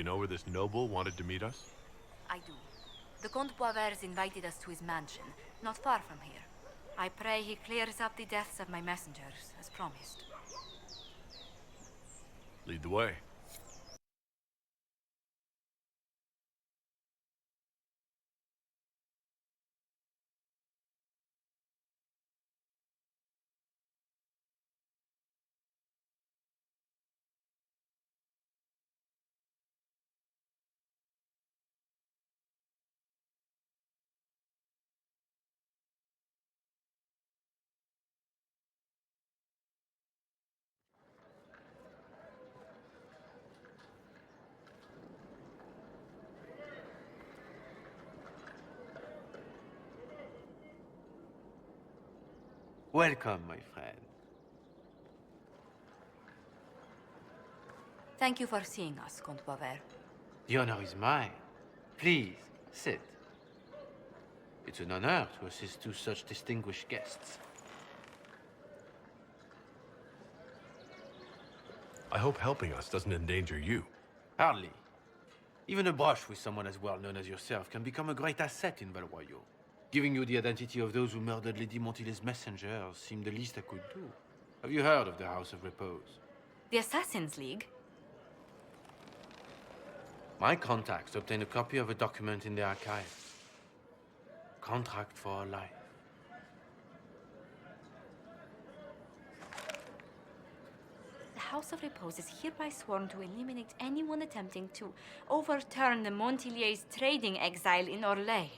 you know where this noble wanted to meet us? I do. The Comte Boisvert invited us to his mansion, not far from here. I pray he clears up the deaths of my messengers, as promised. Lead the way. Welcome, my friend. Thank you for seeing us, Comte Boisvert. The honor is mine. Please, sit. It's an honor to assist two such distinguished guests. I hope helping us doesn't endanger you. Hardly. Even a brush with someone as well known as yourself can become a great asset in Valroyo. Giving you the identity of those who murdered Lady Montily's messengers seemed the least I could do. Have you heard of the House of Repose? The Assassin's League? My contacts obtained a copy of a document in the archive. Contract for a life. The House of Repose is hereby sworn to eliminate anyone attempting to overturn the Montily's trading exile in Orlais.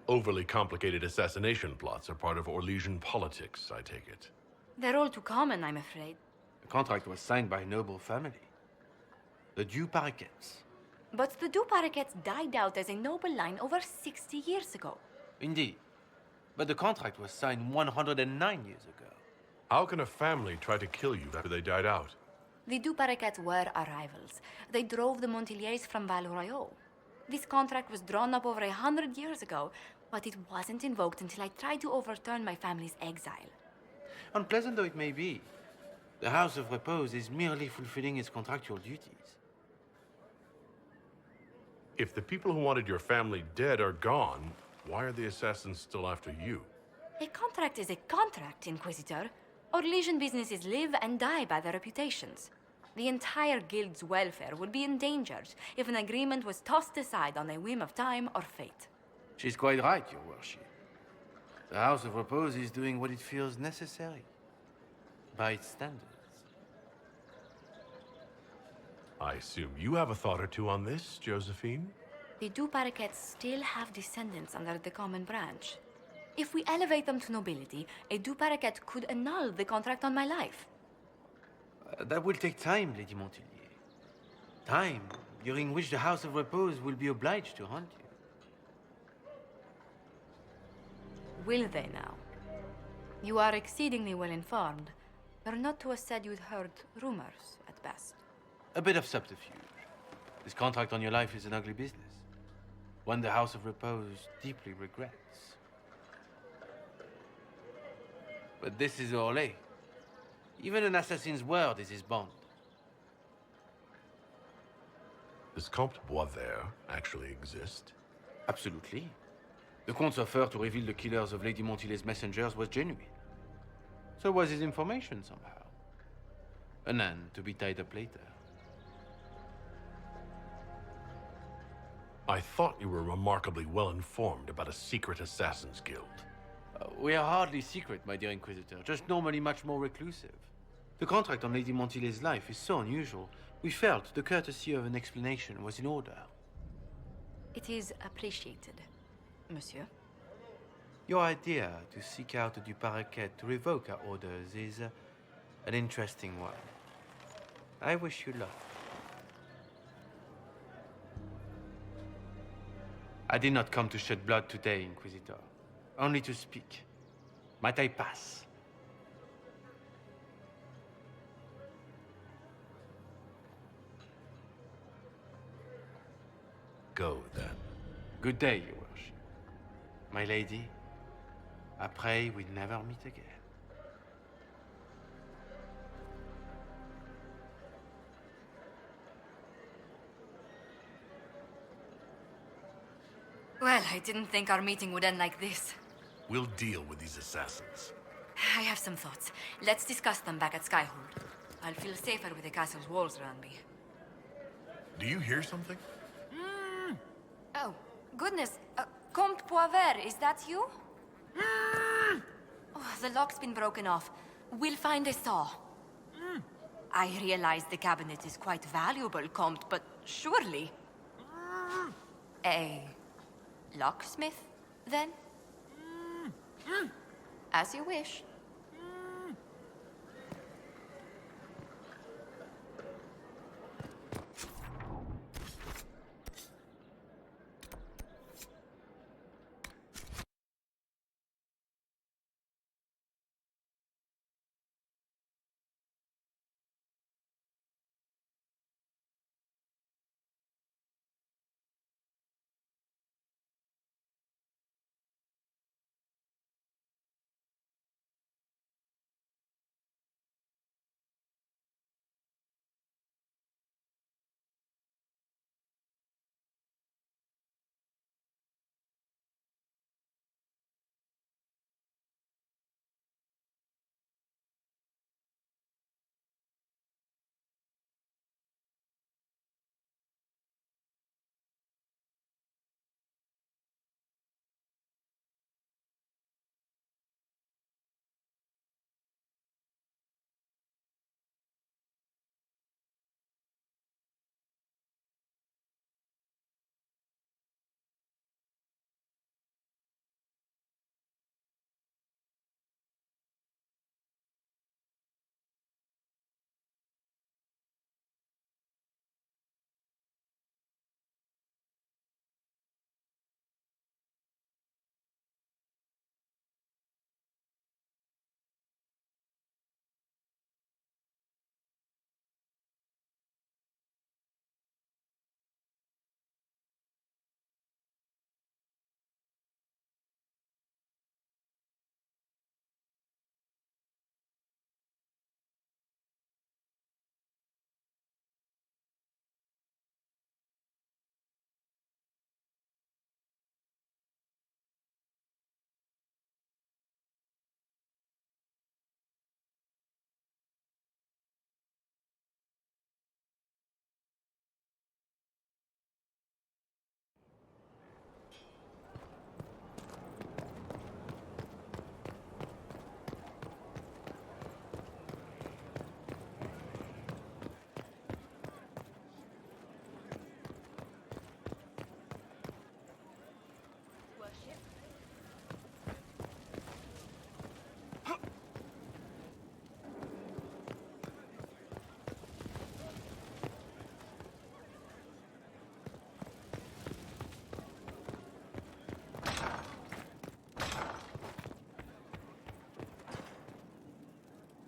Overly complicated assassination plots are part of Orlesian politics, I take it. They're all too common, I'm afraid. The contract was signed by a noble family. The Du Paraquets. But the Du Paraquets died out as a noble line over 60 years ago. Indeed. But the contract was signed 109 years ago. How can a family try to kill you after they died out? The Du Paraquets were our rivals. They drove the Montiliers from Valroyo. This contract was drawn up over 100 years ago, but it wasn't invoked until I tried to overturn my family's exile. Unpleasant though it may be, the House of Repose is merely fulfilling its contractual duties. If the people who wanted your family dead are gone, why are the assassins still after you? A contract is a contract, Inquisitor. Orlesian businesses live and die by their reputations. The entire guild's welfare would be endangered if an agreement was tossed aside on a whim of time or fate. She's quite right, Your Worship. The House of Repose is doing what it feels necessary, by its standards. I assume you have a thought or two on this, Josephine? The Du Paraquets still have descendants under the common branch. If we elevate them to nobility, a Du Paraquet could annul the contract on my life. That will take time, Lady Montilyet. Time during which the House of Repose will be obliged to hunt you. Will they now? You are exceedingly well informed. You're not to have said you'd heard rumors, at best. A bit of subterfuge. This contract on your life is an ugly business. One the House of Repose deeply regrets. But this is Orlais. Even an assassin's word is his bond. Does Comte Boisvert actually exist? Absolutely. The Comte's offer to reveal the killers of Lady Montily's messengers was genuine. So was his information somehow. An end to be tied up later. I thought you were remarkably well informed about a secret assassins guild. We are hardly secret, my dear Inquisitor, just normally much more reclusive. The contract on Lady Montily's life is so unusual, we felt the courtesy of an explanation was in order. It is appreciated, monsieur. Your idea to seek out the Du Paraquet to revoke our orders is an interesting one. I wish you luck. I did not come to shed blood today, Inquisitor. Only to speak. Might I pass? Go, then. Good day, Your Worship. My lady, I pray we never meet again. Well, I didn't think our meeting would end like this. We'll deal with these assassins. I have some thoughts. Let's discuss them back at Skyhold. I'll feel safer with the castle's walls around me. Do you hear something? Oh, goodness. Comte Poivert, is that you? Oh, the lock's been broken off. We'll find a saw. I realize the cabinet is quite valuable, Comte, but surely... A locksmith, then? As you wish.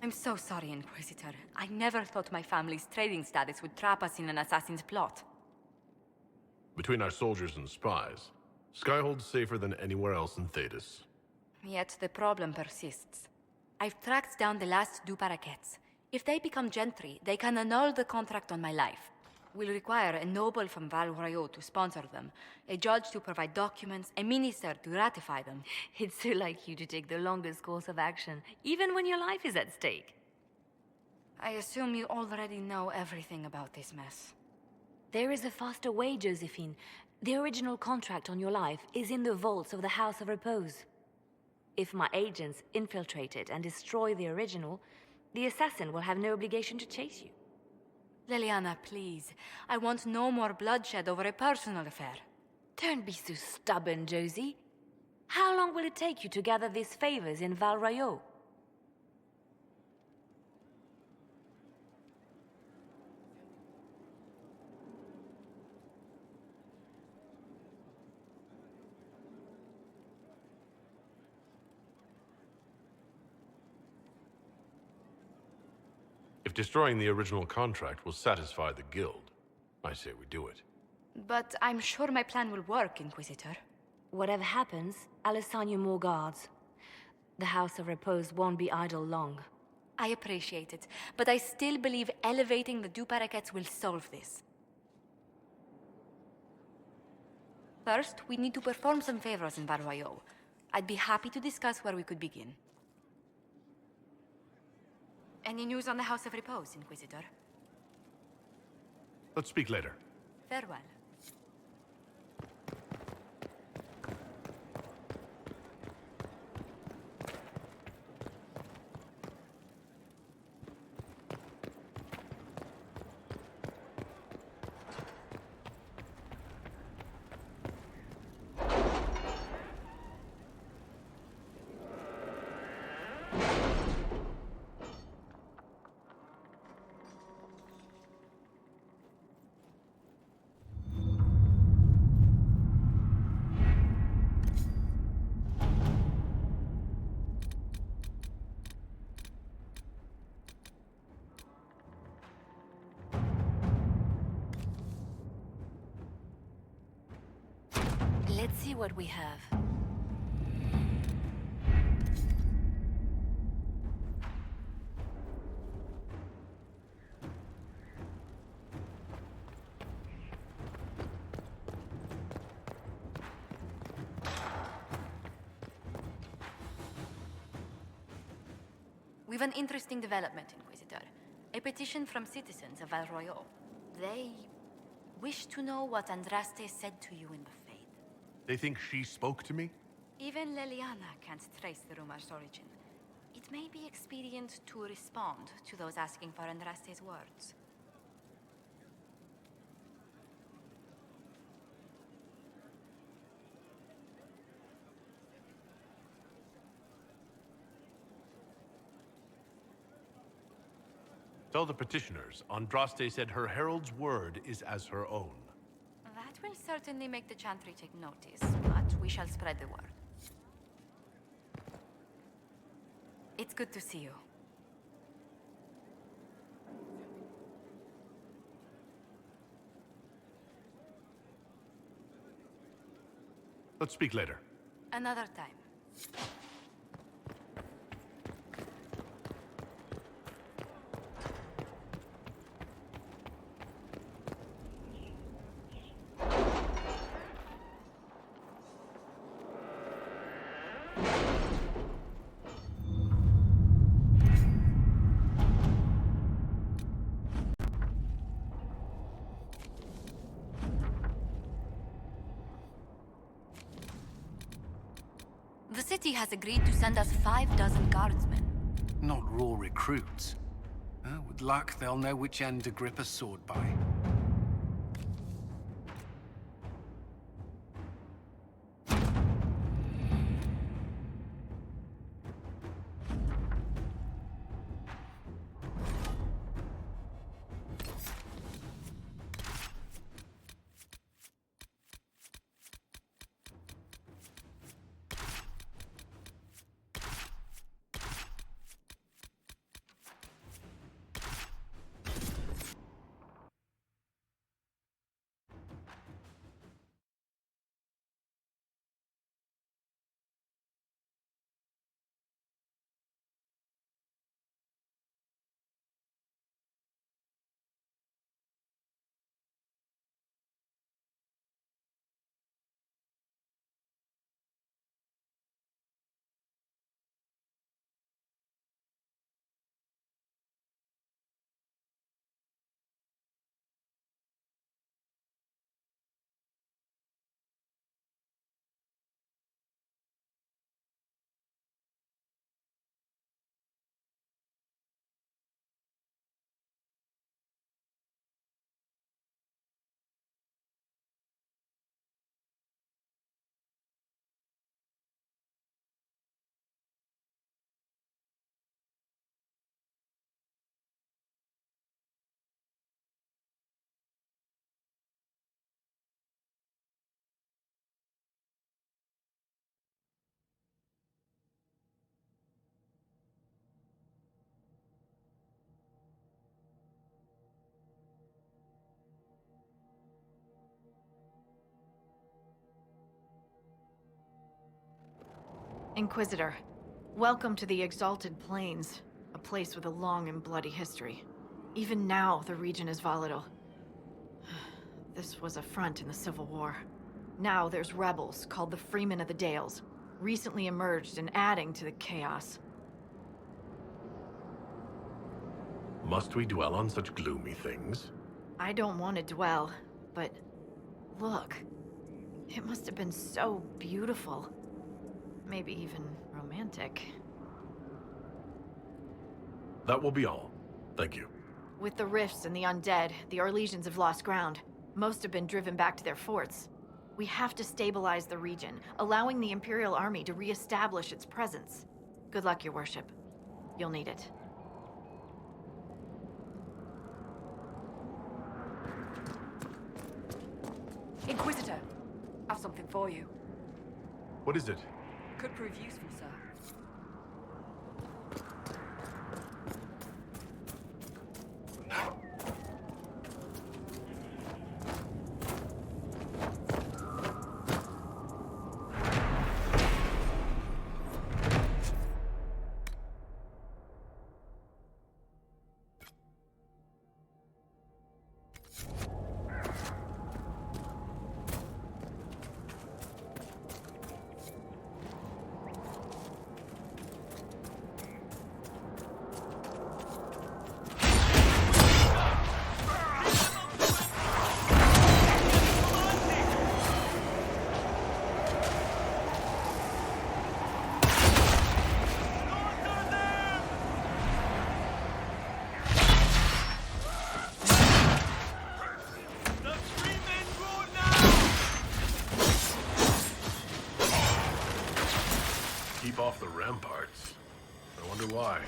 I'm so sorry, Inquisitor. I never thought my family's trading status would trap us in an assassin's plot. Between our soldiers and spies, Skyhold's safer than anywhere else in Thedas. Yet the problem persists. I've tracked down the last two paraquets. If they become gentry, they can annul the contract on my life. We'll require a noble from Val Royeaux to sponsor them, a judge to provide documents, a minister to ratify them. It's so like you to take the longest course of action, even when your life is at stake. I assume you already know everything about this mess. There is a faster way, Josephine. The original contract on your life is in the vaults of the House of Repose. If my agents infiltrate it and destroy the original, the assassin will have no obligation to chase you. Leliana, please. I want no more bloodshed over a personal affair. Don't be so stubborn, Josie. How long will it take you to gather these favors in Val Royeaux? If destroying the original contract will satisfy the guild, I say we do it. But I'm sure my plan will work, Inquisitor. Whatever happens, I'll assign you more guards. The House of Repose won't be idle long. I appreciate it, but I still believe elevating the Du Paraquets will solve this. First, we need to perform some favors in Val-Royeaux. I'd be happy to discuss where we could begin. Any news on the House of Repose, Inquisitor? Let's speak later. Farewell. Let's see what we have. We've an interesting development, Inquisitor. A petition from citizens of Val-Royeaux. They wish to know what Andraste said to you in the Fade. They think she spoke to me? Even Leliana can't trace the rumor's origin. It may be expedient to respond to those asking for Andraste's words. Tell the petitioners, Andraste said her herald's word is as her own. That will certainly make the Chantry take notice, but we shall spread the word. It's good to see you. Let's speak later. Another time. The city has agreed to send us 6 guardsmen. Not raw recruits. With luck, they'll know which end to grip a sword by. Inquisitor, welcome to the Exalted Plains, a place with a long and bloody history. Even now, the region is volatile. This was a front in the Civil War. Now there's rebels called the Freemen of the Dales, recently emerged and adding to the chaos. Must we dwell on such gloomy things? I don't want to dwell, but look. It must have been so beautiful. Maybe even romantic. That will be all. Thank you. With the rifts and the undead, the Orlesians have lost ground. Most have been driven back to their forts. We have to stabilize the region, allowing the Imperial Army to re-establish its presence. Good luck, Your Worship. You'll need it. Inquisitor, I've something for you. What is it? Could prove useful, sir. Keep off the ramparts. I wonder why.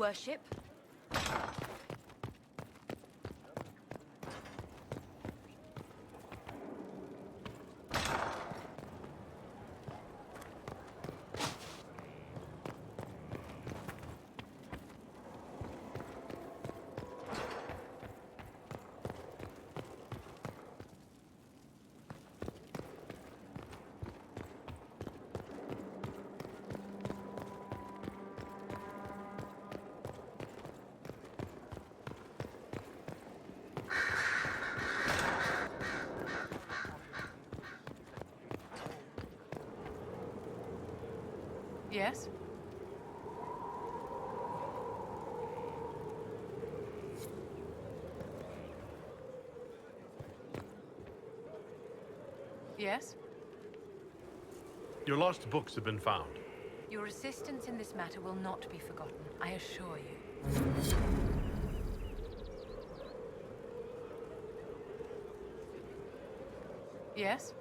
Worship? Yes? Yes? Your lost books have been found. Your assistance in this matter will not be forgotten, I assure you. Yes?